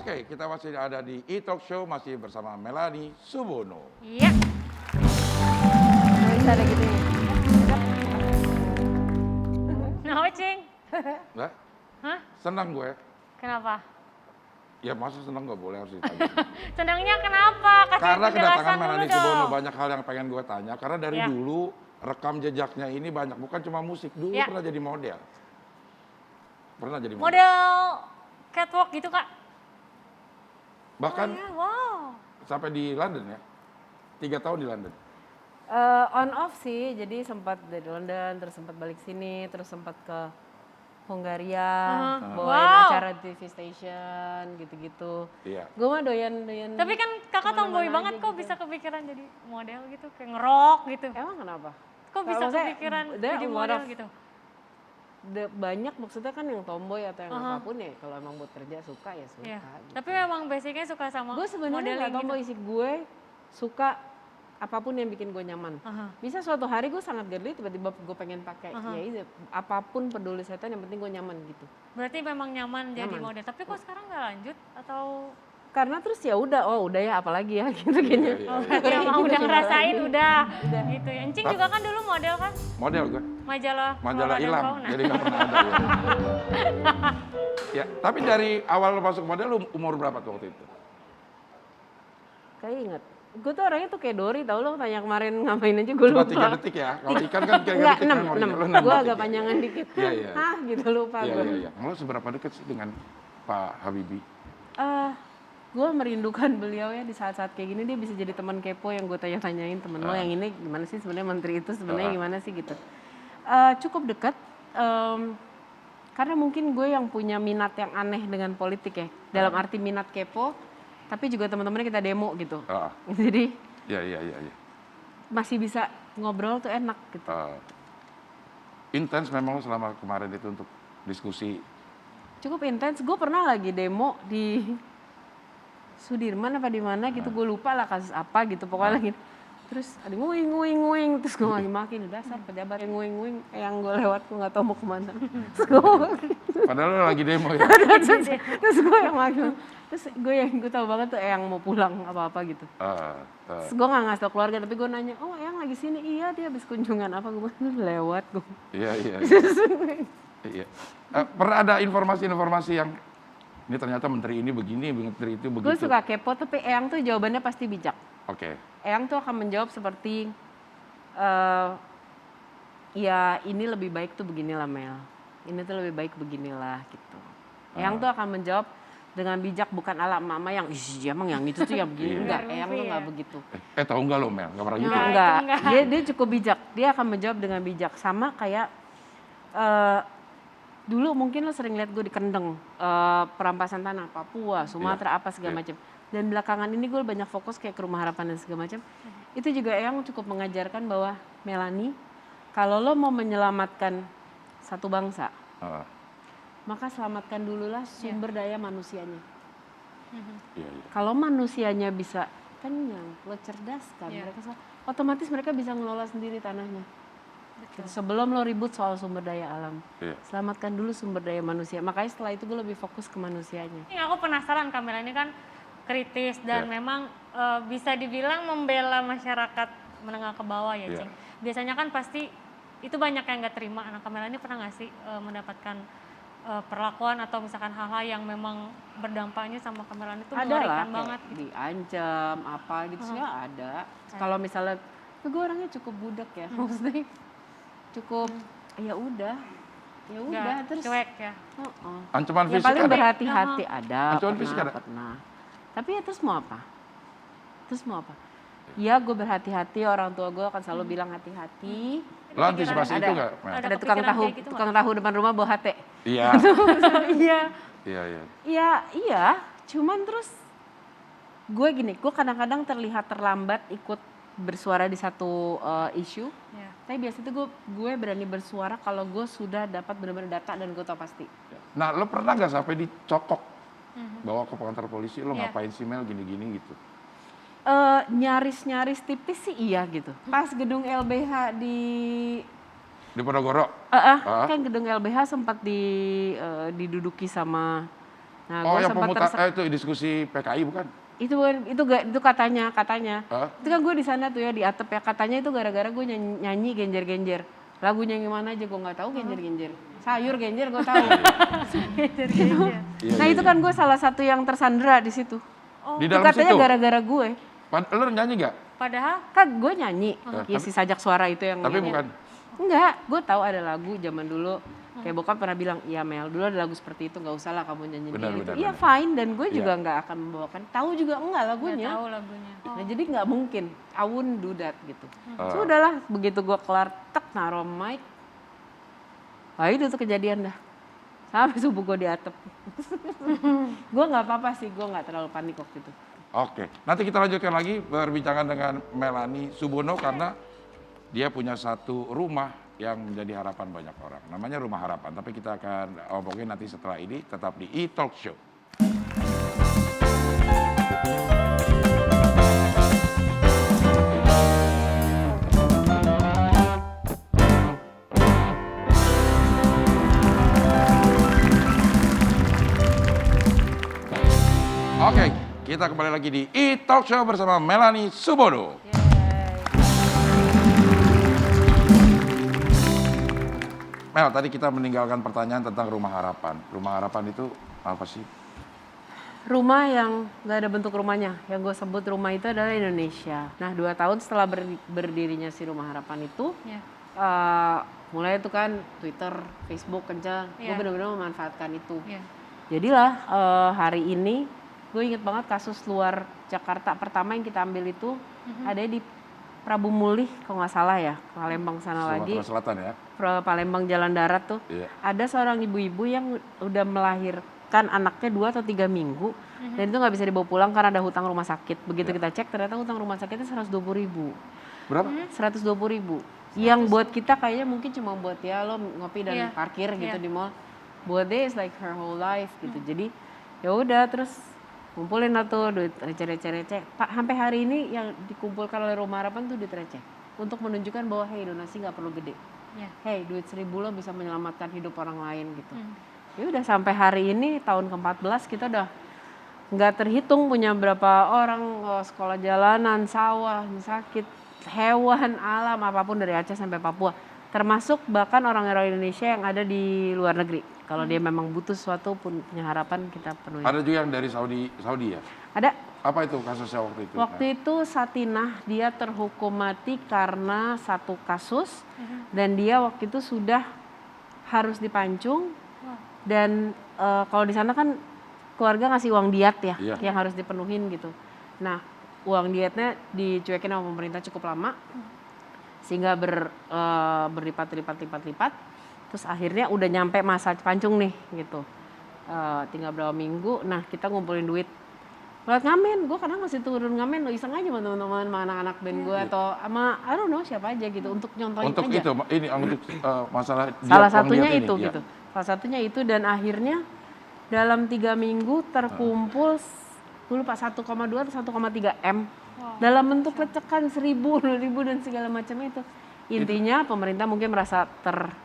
Oke, kita masih ada di E-Talk Show, masih bersama Melanie Subono. Iya. Nggak bisa ada gitu ya. Nah, Cing. Nah, Hah? senang gue. Kenapa? Ya masa senang nggak boleh harus ditanya. Senangnya kenapa? Kasih Karena kedatangan penjelasan dulu Melanie dong. Subono banyak hal yang pengen gue tanya. Karena dari Ya. dulu rekam jejaknya ini banyak, bukan cuma musik. Dulu Ya. pernah jadi model. Pernah jadi model. Model catwalk gitu, Kak? Bahkan Oh, ya, wow. sampai di London ya. 3 tahun di London. On off sih, jadi sempat dari London, terus sempat balik sini, terus sempat ke Hungaria, bawain Wow. acara TV station, gitu-gitu. Iya. Gue mah doyan. Tapi kan kakak kemana-mana tomboy banget, aja kok gitu. bisa kepikiran jadi model gitu, kayak ngerok gitu. Emang kenapa? Kok bisa Maksudnya, kepikiran there jadi a lot model of- gitu? Banyak maksudnya kan yang tomboy atau yang apapun ya, kalau emang buat kerja suka ya suka. Iya. Gitu. Tapi memang basicnya suka sama Gue sebenarnya modeling nggak gitu. tomboy sih, gue suka apapun yang bikin gue nyaman. Aha. Bisa suatu hari gue sangat girly, tiba-tiba gue pengen pakai. Ya itu, apapun peduli setan yang penting gue nyaman gitu. Berarti memang nyaman jadi Nyaman. model. Tapi kok sekarang nggak lanjut atau Karena terus ya udah, oh udah ya apalagi ya gitu kayaknya. Iya, oh, iya. berarti emang udah ngerasain udah gitu ya. Encing juga kan dulu model kan? Model gue. Majalah Majalah Flora dan hilang, Fauna. jadi nggak pernah ada. Ya. Ya, tapi dari awal lo masuk model, lo umur berapa tuh waktu itu? Kayak inget. Gue tuh orangnya tuh kayak Dori, tau lo tanya kemarin ngapain aja gue Cuma lupa. 3 detik ya, kalau ikan kan kayak Enggak, detik 6, memorinya. Lo 6. 6 Gue detik agak ya? panjangan dikit. Iya, iya. Hah gitu lupa Iya, gue. iya, iya. Lo seberapa dekat sih dengan Pak Habibie? Gue merindukan beliau ya di saat-saat kayak gini, dia bisa jadi teman kepo yang gue tanya-tanyain, temen lo yang ini gimana sih sebenarnya, menteri itu sebenarnya gimana sih gitu. Cukup dekat, karena mungkin gue yang punya minat yang aneh dengan politik ya, dalam arti minat kepo, tapi juga teman-temannya kita demo gitu. Jadi Iya, iya, iya. Iya. masih bisa ngobrol tuh enak gitu. Intens memang lo selama kemarin itu untuk diskusi. Cukup intens. Gue pernah lagi demo di Sudirman apa di mana gitu, gue lupa lah kasus apa gitu, pokoknya lagi. Terus ada nguing, terus gue lagi makin dasar pejabat yang nguing, yang gue lewat gue nggak tahu mau kemana. Terus Padahal lo lagi demo ya. terus gue yang makin, terus gue tahu banget tuh yang mau pulang apa gitu. Terus gue nggak ngasih tau keluarga, tapi gue nanya, oh yang lagi sini, iya dia habis kunjungan apa, gue lewat gue. Iya, iya. Iya. Pernah ada informasi-informasi yang ini ternyata menteri ini begini, menteri itu begitu. Gue suka kepo, tapi Eyang tuh jawabannya pasti bijak. Oke. Eyang tuh akan menjawab seperti, ya ini lebih baik tuh beginilah Mel, ini tuh lebih baik beginilah gitu. Eyang tuh akan menjawab dengan bijak, bukan ala mama yang, ih emang yang itu tuh yang begini, enggak, Eyang tuh nggak begitu. Tahu nggak lo Mel? Nggak pernah gitu. Enggak, enggak. dia cukup bijak, dia akan menjawab dengan bijak, sama kayak dulu mungkin lo sering lihat gue di Kendeng, perampasan tanah, Papua, Sumatera, apa segala macam. Dan belakangan ini gue banyak fokus kayak ke Rumah Harapan dan segala macam. Itu juga yang cukup mengajarkan bahwa Melanie, kalau lo mau menyelamatkan satu bangsa, maka selamatkan dululah sumber daya manusianya. Iya, iya. Kalau manusianya bisa kenyang, lo cerdaskan, mereka otomatis mereka bisa ngelola sendiri tanahnya. Sebelum lo ribut soal sumber daya alam, selamatkan dulu sumber daya manusia. Makanya setelah itu gue lebih fokus ke manusianya. Ini aku penasaran, Kamila ini kan kritis dan memang bisa dibilang membela masyarakat menengah ke bawah ya, Cing. Biasanya kan pasti itu banyak yang nggak terima. Nah, Kamila ini pernah nggak sih mendapatkan perlakuan atau misalkan hal-hal yang memang berdampaknya sama Kamila itu mengerikan banget gitu? Diancam apa gitu sih ada. Kalau misalnya, gue orangnya cukup budak ya, maksudnya cukup ya udah terus cuek ya. Ancaman Ya fisik paling ada? berhati-hati ada. Ancaman fisik ada? Pernah. Tapi ya terus mau apa? Ya gue berhati-hati, orang tua gue akan selalu bilang hati-hati. Lo antisipasi itu nggak Mel? Ada tukang kepikiran tahu, kayak gitu tukang tahu depan rumah bawa hati. Iya. Iya. Iya, iya. Iya. Cuman terus gue gini, gue kadang-kadang terlihat terlambat ikut bersuara di satu isu. Iya. Tapi biasanya tuh gue berani bersuara kalau gue sudah dapat benar-benar data dan gue tahu pasti. Nah, lo pernah nggak sampai dicokok bawa ke kantor polisi, lo Iya. ngapain sih Mel gini-gini gitu? Nyaris tipis sih iya gitu. Pas gedung LBH Di Ponorogo? kan gedung LBH sempat diduduki sama Nah, Oh, gue yang sempat itu diskusi PKI bukan? itu katanya Hah? itu kan gue di sana tuh ya di atap ya, katanya itu gara-gara gue nyanyi genjer-genjer lagunya yang mana aja gue nggak tahu, genjer-genjer sayur genjer gue tahu. Gitu. Iya, Nah iya, itu iya. kan gue salah satu yang tersandera di situ. Oh, Di Itu dalam katanya situ. gara-gara gue. Lu nyanyi nggak? padahal Kan gue nyanyi, ya Tapi- si sajak suara itu yang Tapi yang- bukan. Enggak, gue tahu ada lagu zaman dulu. Kayak bokap pernah bilang, iya Mel, dulu ada lagu seperti itu, nggak usah lah kamu nyanyi Benar, itu. benar, Iya benar. fine, dan gue Iya. juga nggak akan membawakan. Tahu juga enggak nggak lagunya. tahu lagunya. Nah jadi nggak mungkin, I wouldn't do that gitu. Ah. Sudahlah, begitu gue kelar, tek naruh mic. Wah itu tuh kejadian dah. Sampai subuh gue di atap. Gue nggak apa-apa sih, gue nggak terlalu panik waktu itu. Oke, nanti kita lanjutkan lagi perbincangan dengan Melanie Subono karena dia punya satu rumah yang menjadi harapan banyak orang. Namanya Rumah Harapan, tapi kita akan omongin nanti setelah ini tetap di E-Talk Show. Oke, kita kembali lagi di E-Talk Show bersama Melanie Subono. Mel, tadi kita meninggalkan pertanyaan tentang Rumah Harapan. Rumah Harapan itu apa sih? Rumah yang nggak ada bentuk rumahnya, yang gue sebut rumah itu adalah Indonesia. Nah 2 tahun setelah berdirinya si Rumah Harapan itu, Ya. mulai itu kan Twitter, Facebook kencang, gue Iya. benar-benar memanfaatkan itu. Ya. Jadilah hari ini gue inget banget kasus luar Jakarta pertama yang kita ambil itu ada di Prabu Mulih kalau nggak salah ya, Palembang sana lagi, Sumatera Selatan ya? Palembang Jalan Darat tuh. Iya. Ada seorang ibu-ibu yang udah melahirkan anaknya 2 atau 3 minggu dan itu nggak bisa dibawa pulang karena ada hutang rumah sakit. Begitu kita cek ternyata hutang rumah sakitnya 120.000. Berapa? 120.000. Yang buat kita kayaknya mungkin cuma buat ya lo ngopi dan Iya. parkir gitu Iya. di mall. Buat dia is like her whole life gitu. Jadi ya udah terus kumpulin lah tuh duit receh. Pak sampai hari ini yang dikumpulkan oleh Rumah Harapan tuh duit receh. Untuk menunjukkan bahwa hey donasi nggak perlu gede. Ya. Hey duit 1.000 lo bisa menyelamatkan hidup orang lain gitu. Hmm. Ya udah sampai hari ini tahun ke-14 kita udah nggak terhitung punya berapa orang sekolah jalanan, sawah, sakit, hewan, alam apapun dari Aceh sampai Papua. Termasuk bahkan orang-orang Indonesia yang ada di luar negeri. Kalau dia memang butuh sesuatu pun punya harapan kita penuhi. Ada juga yang dari Saudi ya? Ada. Apa itu kasusnya waktu itu? Waktu itu Satinah dia terhukum mati karena satu kasus dan dia waktu itu sudah harus dipancung dan kalau di sana kan keluarga ngasih uang diat ya Iya. yang harus dipenuhin gitu. Nah uang diatnya dicuekin sama pemerintah cukup lama sehingga berlipat-lipat. Terus akhirnya udah nyampe masa pancung nih gitu. Tinggal berapa minggu, nah kita ngumpulin duit lewat ngamen. Gue kadang masih turun ngamen, lo iseng aja sama teman-teman, sama anak-anak band gue atau sama I don't know siapa aja gitu untuk nyontohin Untuk aja. itu, ini untuk masalah Salah uang satunya diat itu ini, ya. gitu. Salah satunya itu dan akhirnya dalam 3 minggu terkumpul gue lupa 1,2 atau 1,3 M dalam bentuk lecekan 1.000, 2.000 dan segala macam itu. Intinya pemerintah mungkin merasa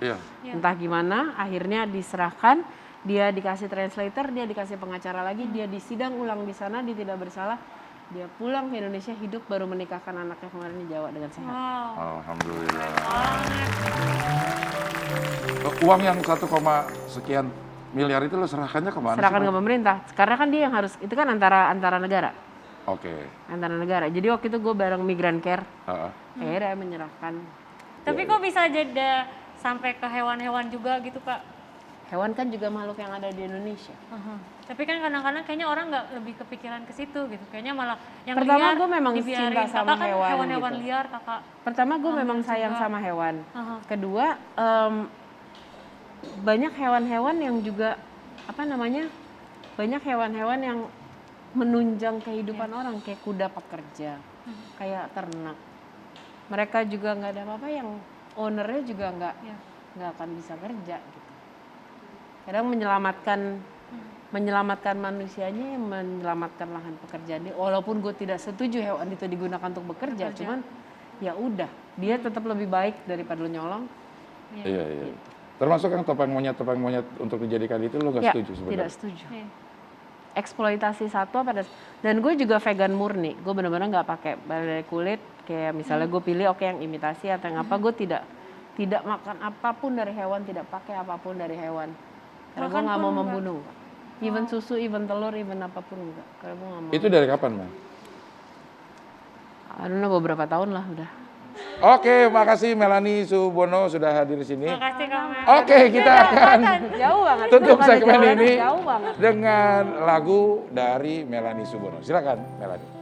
Iya. entah gimana, akhirnya diserahkan, dia dikasih translator, dia dikasih pengacara lagi, dia disidang ulang di sana, dia tidak bersalah, dia pulang ke Indonesia hidup baru menikahkan anaknya kemarin di Jawa dengan sehat. Wow. Alhamdulillah. Banget. Uang yang 1, sekian miliar itu lo serahkannya kemana Serahkan sih? ke pemerintah, karena kan dia yang harus, itu kan antara negara. Oke. Antara negara. Jadi waktu itu gue bareng Migran Care, Heeh. akhirnya menyerahkan. Tapi kok bisa jeda sampai ke hewan-hewan juga gitu Pak? Hewan kan juga makhluk yang ada di Indonesia. Tapi kan kadang-kadang kayaknya orang nggak lebih kepikiran ke situ gitu. Kayaknya malah yang Pertama, liar gue memang dibiarin. cinta sama Kakak kan hewan hewan-hewan gitu. liar kakak. Pertama gue memang Alhamdulillah sayang juga. sama hewan. Aha. Kedua, banyak hewan-hewan yang juga banyak hewan-hewan yang menunjang kehidupan orang kayak kuda pekerja, kayak ternak. Mereka juga nggak ada apa-apa yang ownernya juga nggak akan bisa kerja gitu. Kadang menyelamatkan manusianya yang menyelamatkan lahan pekerjaan dia. Walaupun gue tidak setuju hewan itu digunakan untuk bekerja, cuman ya udah dia tetap lebih baik daripada lo nyolong. Iya. Termasuk yang topeng monyet untuk dijadikan itu lo nggak Ya, setuju sebenarnya? tidak setuju. Iya. eksploitasi satwa dan gue juga vegan murni. Gue benar-benar nggak pakai dari kulit. Kayak misalnya gue pilih yang imitasi atau yang apa, gue tidak makan apapun dari hewan, tidak pakai apapun dari hewan. Karena gue nggak mau membunuh. Even susu, even telur, even apapun enggak. Karena gue nggak mau. Itu dari kapan, Mel? I don't know, beberapa tahun lah udah. Oke, makasih Melanie Subono sudah hadir di sini. Makasih Kak Mel. Oke, kita akan Jauh banget. tutup Bukan segmen jauh, ini jauh banget. dengan lagu dari Melanie Subono. Silakan, Melanie.